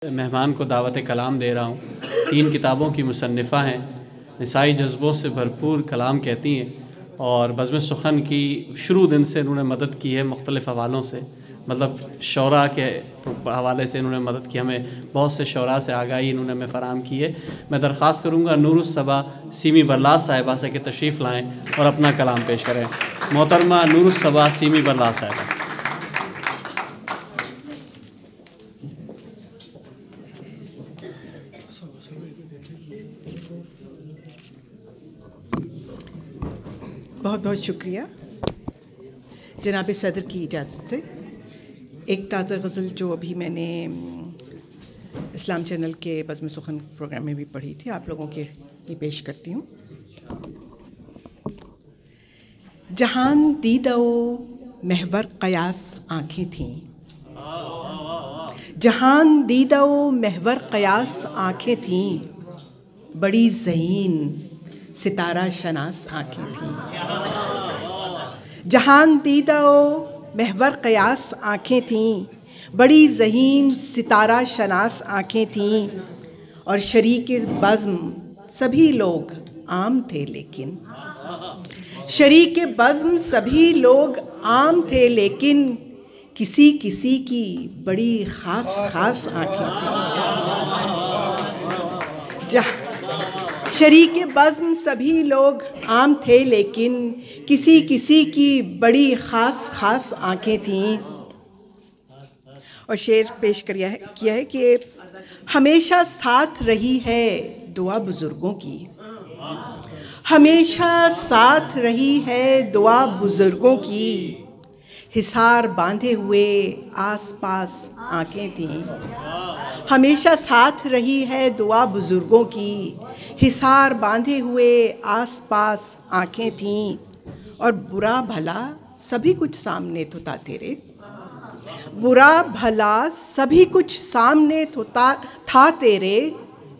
मेहमान को दावत कलाम दे रहा हूँ। 3 किताबों की मुसन्निफ़ा हैं, निसाई जज्बों से भरपूर कलाम कहती हैं और बज़्म सुख़न की शुरू दिन से इन्होंने मदद की है मुख्तलिफ़ हवालों से, मतलब शौरा के हवाले से इन्होंने मदद की, हमें बहुत से शौरा से आगाही इन्होंने हमें फ़राहम की है। मैं दरख्वास्त करूँगा नूरुस्सबा सीमी बरलास साहिबा से कि तशरीफ़ लाएँ और अपना कलाम पेश करें। मोहतरमा नूरुस्सबा सीमी बरलास साहिबा। बहुत बहुत शुक्रिया जनाब सदर की इजाज़त से। एक ताज़ा गज़ल जो अभी मैंने इस्लाम चैनल के बज़्म सुख़न प्रोग्राम में भी पढ़ी थी, आप लोगों के लिए पेश करती हूँ। जहान दीदा महवर क़यास आँखें थीं, जहान दीदा महवर क़यास आँखें थीं, बड़ी ज़हीन सितारा शनास आँखें थीं। जहान दीदा महवर क़यास आँखें थीं, बड़ी ज़हीन सितारा शनास आँखें थीं, और शरीके बज़्म सभी लोग आम थे लेकिन, शरीके बज़्म सभी लोग आम थे लेकिन, किसी किसी की बड़ी ख़ास ख़ास आँखें थीं। शरीके बज़्म सभी लोग आम थे लेकिन, किसी किसी की बड़ी ख़ास ख़ास आँखें थीं। और शेर पेश किया है कि हमेशा साथ रही है दुआ बुज़ुर्गों की, हमेशा साथ रही है दुआ बुज़ुर्गों की, हिसार बांधे हुए आस पास आँखें थीं। हमेशा साथ रही है दुआ बुज़ुर्गों की, हिसार बांधे हुए आस पास आँखें थीं, और बुरा भला सभी कुछ सामने तो था तेरे, बुरा भला सभी कुछ सामने तो था तेरे,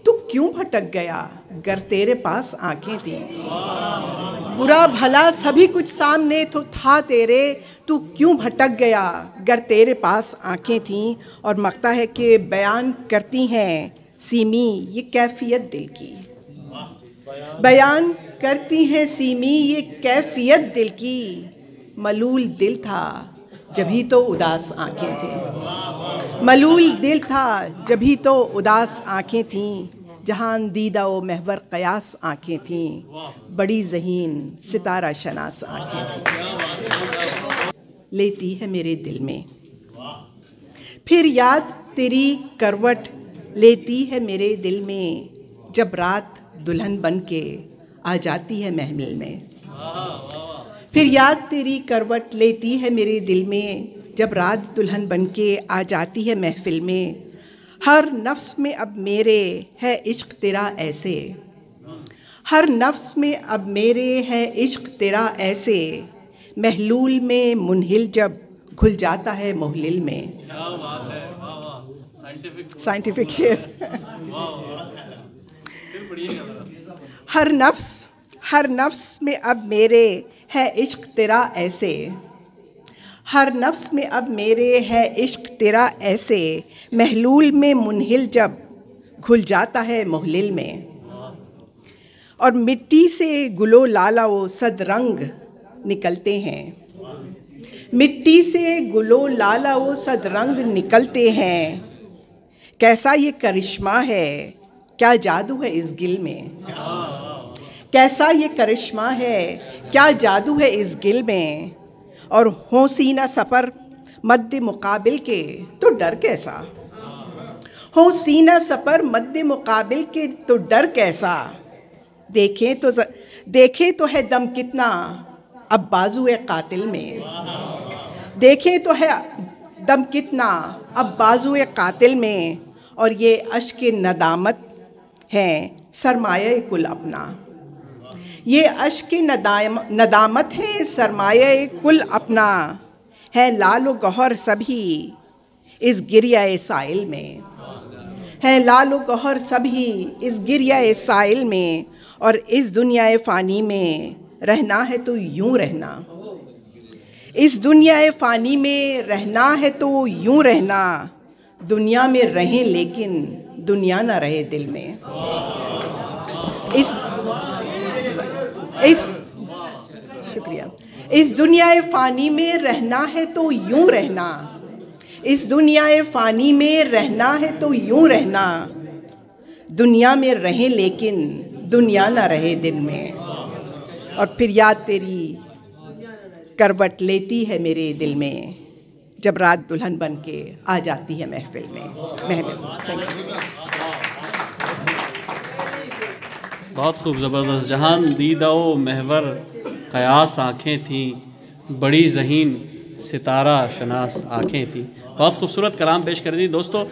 तू क्यों भटक गया गर तेरे पास आँखें थीं। बुरा भला सभी कुछ सामने तो था तेरे, तू क्यों भटक गया गर तेरे पास आँखें थीं। और मकता है कि बयान करती हैं सीमी ये कैफियत दिल की, बयान करती हैं सीमी ये कैफियत दिल की, मलूल दिल था जभी तो उदास आँखें थीं, मलूल दिल था जभी तो उदास आँखें थीं। जहान दीदा व महवर क़यास आँखें थीं, बड़ी ज़हीन सितारा शनास आँखें थीं। लेती है मेरे दिल में फिर याद तेरी करवट, लेती है मेरे दिल में जब रात दुल्हन बन के आ जाती है महमिल में। फिर याद तेरी करवट लेती है मेरे दिल में जब रात दुल्हन बन के आ जाती है महफिल में। हर नफ्स में अब मेरे है इश्क तेरा ऐसे, हर नफ्स में अब मेरे है इश्क तेरा ऐसे, महलूल में मुनहिल जब घुल जाता है मोहलिल में। साइंटिफिक शेर। हर नफ्स में अब मेरे है इश्क तेरा ऐसे, हर नफ्स में अब मेरे है इश्क तेरा ऐसे, महलूल में मुनहिल जब घुल जाता है मोहलिल में। और मिट्टी से गुलो लाला वो सद रंग निकलते हैं, मिट्टी से गुलो लाला वो सद रंग निकलते हैं। कैसा ये करिश्मा है क्या जादू है इस गिल में, कैसा ये करिश्मा है क्या जादू है इस गिल में। और हो सीना सफ़र मद्दे मुकाबिल के तो डर कैसा, हो सीना सफ़र मद्दे मुकाबिल के तो डर कैसा। देखें तो है दम कितना अब बाजुए कातिल में, देखें तो है दम कितना अब बाजुए कातिल में। और ये अश्क नदामत है सरमाया कुल अपना, ये अश्क नदामत है सरमाया कुल अपना, है लालो गौहर सभी इस गिरिया साइल में, है लालो गौहर सभी इस गिरिया साइल में। और इस दुनिया फ़ानी में रहना है तो यूं रहना, इस दुनिया फ़ानी में रहना है तो यूं रहना, दुनिया में रहें लेकिन दुनिया ना रहे दिल में। शुक्रिया। इस दुनियाए फ़ानी में रहना है तो यूं रहना, इस दुनियाए फ़ानी में रहना है तो यूं रहना, दुनिया में रहें लेकिन दुनिया ना रहे दिल में। और फिर याद तेरी करवट लेती है मेरे दिल में, जब रात दुल्हन बन के आ जाती है महफिल में। बहुत खूब, ज़बरदस्त। जहान दीदाओ महवर क़यास आँखें थीं, बड़ी ज़हीन सितारा शनास आँखें थीं। बहुत खूबसूरत कलाम पेश कर दी दोस्तों।